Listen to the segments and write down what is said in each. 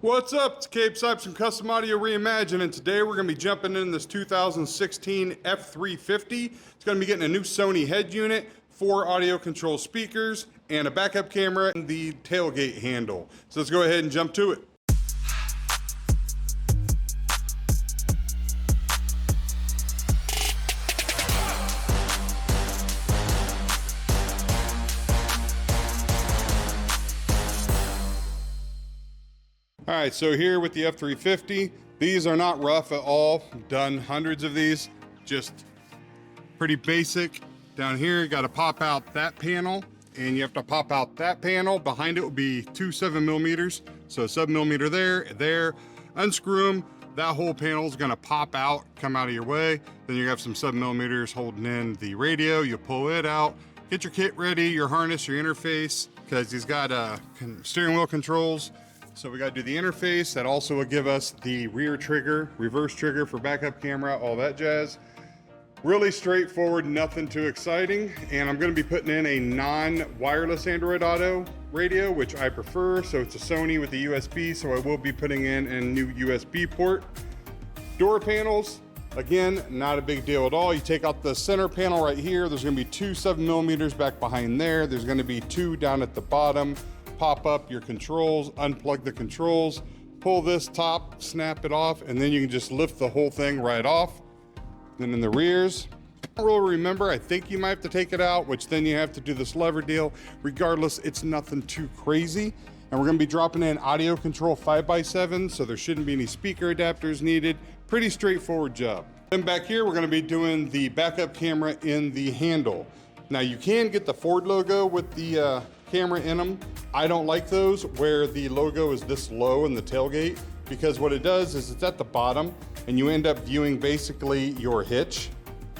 What's up? It's Cape Sipes from Custom Audio Reimagine, and today we're going to be jumping in this 2016 F350. It's going to be getting a new Sony head unit, 4 audio control speakers, and a backup camera and the tailgate handle. So let's go ahead and jump to it. All right, so here with the F350, these are not rough at all. Done hundreds of these, just pretty basic. Down here, you gotta pop out that panel, and you have to pop out that panel. Behind it will be 2 7mm, so 7mm there, unscrew them. That whole panel is gonna pop out, come out of your way. Then you have some 7mm holding in the radio. You pull it out, get your kit ready, your harness, your interface, because he's got steering wheel controls. So we got to do the interface. That also will give us the rear trigger, reverse trigger for backup camera, all that jazz. Really straightforward, nothing too exciting. And I'm going to be putting in a non-wireless Android Auto radio, which I prefer. So it's a Sony with a USB, so I will be putting in a new USB port. Door panels, again, not a big deal at all. You take out the center panel right here. There's going to be 2 7mm back behind there. There's going to be 2 down at the bottom. Pop up your controls, unplug the controls, pull this top, snap it off, and then you can just lift the whole thing right off. Then in the rears, I don't really remember, I think you might have to take it out, which then you have to do this lever deal. Regardless, it's nothing too crazy. And we're gonna be dropping in audio control 5x7, so there shouldn't be any speaker adapters needed. Pretty straightforward job. Then back here, we're gonna be doing the backup camera in the handle. Now you can get the Ford logo with the camera in them. I don't like those where the logo is this low in the tailgate, because what it does is it's at the bottom and you end up viewing basically your hitch,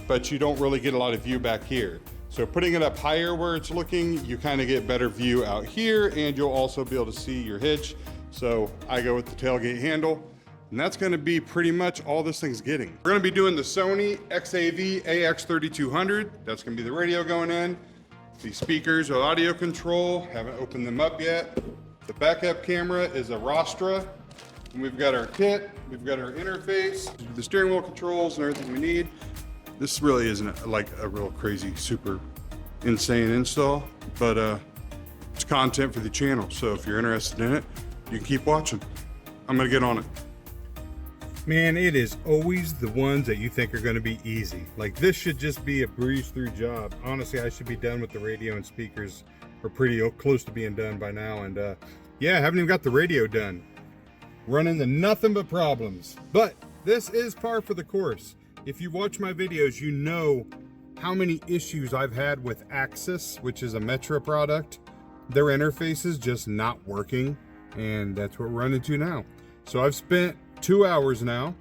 but you don't really get a lot of view back here. So putting it up higher where it's looking, you kind of get better view out here, and you'll also be able to see your hitch. So I go with the tailgate handle, and that's gonna be pretty much all this thing's getting. We're gonna be doing the Sony XAV AX3200. That's gonna be the radio going in. The speakers are audio control, haven't opened them up yet. The backup camera is a Rostra. And we've got our kit, we've got our interface, the steering wheel controls and everything we need. This really isn't like a real crazy, super insane install, but it's content for the channel. So if you're interested in it, you can keep watching. I'm gonna get on it. Man, it is always the ones that you think are going to be easy. Like, this should just be a breeze through job. Honestly, I should be done with the radio and speakers. We're pretty close to being done by now. And yeah, I haven't even got the radio done. Run into nothing but problems. But this is par for the course. If you watch my videos, you know how many issues I've had with Axis, which is a Metro product. Their interface is just not working. And that's what we're running into now. So I've spent 2 hours now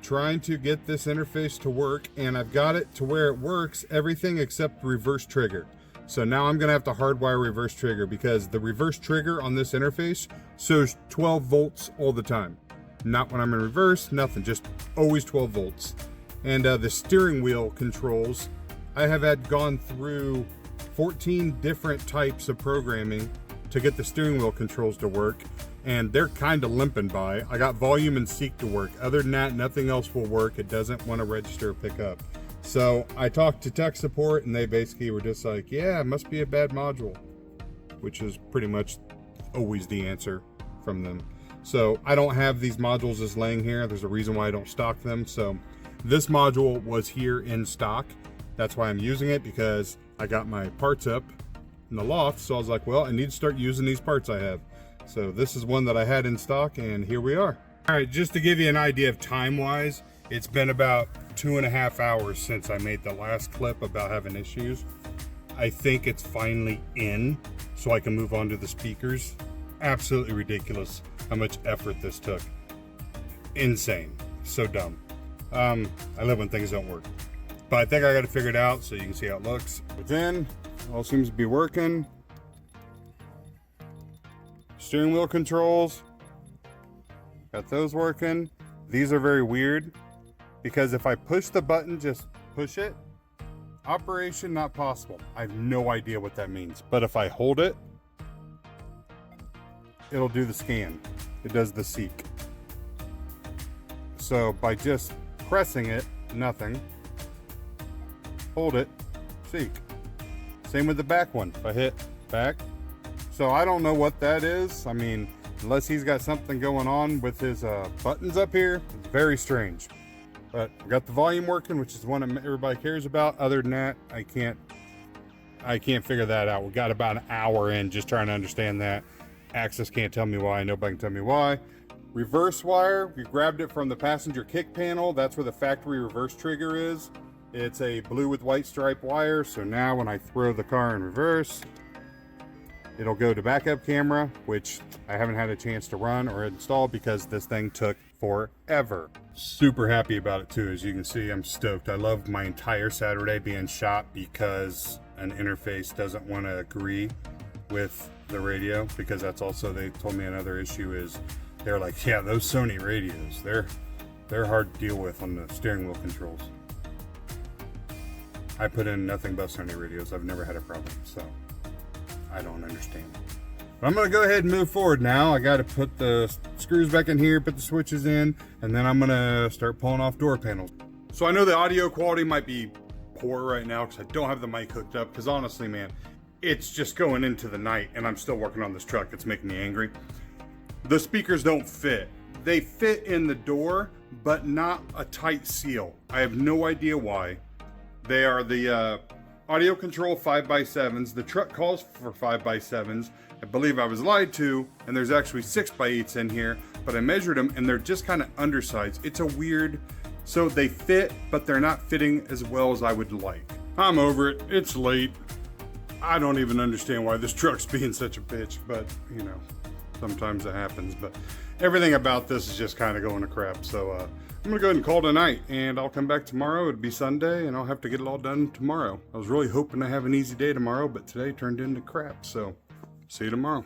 trying to get this interface to work, and I've got it to where it works everything except reverse trigger. So now I'm gonna have to hardwire reverse trigger, because the reverse trigger on this interface shows 12 volts all the time. Not when I'm in reverse, nothing, just always 12 volts. And the steering wheel controls, I have had gone through 14 different types of programming to get the steering wheel controls to work, and they're kind of limping by. I got volume and seek to work. Other than that, nothing else will work. It doesn't want to register or pick up. So I talked to tech support, and they basically were just like, yeah, it must be a bad module, which is pretty much always the answer from them. So I don't have these modules just laying here. There's a reason why I don't stock them. So this module was here in stock. That's why I'm using it, because I got my parts up in the loft. So I was like, well, I need to start using these parts I have. So this is one that I had in stock, and here we are. All right, just to give you an idea of time-wise, it's been about 2.5 hours since I made the last clip about having issues. I think it's finally in, so I can move on to the speakers. Absolutely ridiculous how much effort this took. Insane, so dumb. I love when things don't work. But I think I got it figured out, so you can see how it looks. Within, all seems to be working. Steering wheel controls, got those working. These are very weird, because if I push the button, just push it, operation not possible. I have no idea what that means, but if I hold it, it'll do the scan. it does the seek. So by just pressing it, nothing. Hold it, seek. Same with the back one. If I hit back. So I don't know what that is. I mean, unless he's got something going on with his buttons up here, it's very strange. But I got the volume working, which is one everybody cares about. Other than that, I can't figure that out. We got about an hour in just trying to understand that. Access can't tell me why. Nobody can tell me why. Reverse wire, we grabbed it from the passenger kick panel. That's where the factory reverse trigger is. It's a blue with white stripe wire. So now when I throw the car in reverse, it'll go to backup camera, which I haven't had a chance to run or install because this thing took forever. Super happy about it too. As you can see, I'm stoked. I love my entire Saturday being shot because an interface doesn't want to agree with the radio, because that's also, they told me another issue is they're like, yeah, those Sony radios, they're hard to deal with on the steering wheel controls. I put in nothing but Sony radios. I've never had a problem, so I don't understand. But I'm gonna go ahead and move forward now. I gotta put the screws back in here, put the switches in, and then I'm gonna start pulling off door panels. So I know the audio quality might be poor right now because I don't have the mic hooked up, because honestly, man, it's just going into the night and I'm still working on this truck. It's making me angry. The speakers don't fit. They fit in the door, but not a tight seal. I have no idea why. They are the audio control 5x7s. The truck calls for 5x7s. I believe I was lied to, and there's actually 6x8s in here, but I measured them and they're just kind of undersized. It's a weird, so they fit, but they're not fitting as well as I would like. I'm over it. It's late. I don't even understand why this truck's being such a bitch, but you know, sometimes it happens. But everything about this is just kind of going to crap. So I'm gonna go ahead and call it a night, and I'll come back tomorrow. It'll be Sunday, and I'll have to get it all done tomorrow. I was really hoping to have an easy day tomorrow, but today turned into crap. So see you tomorrow.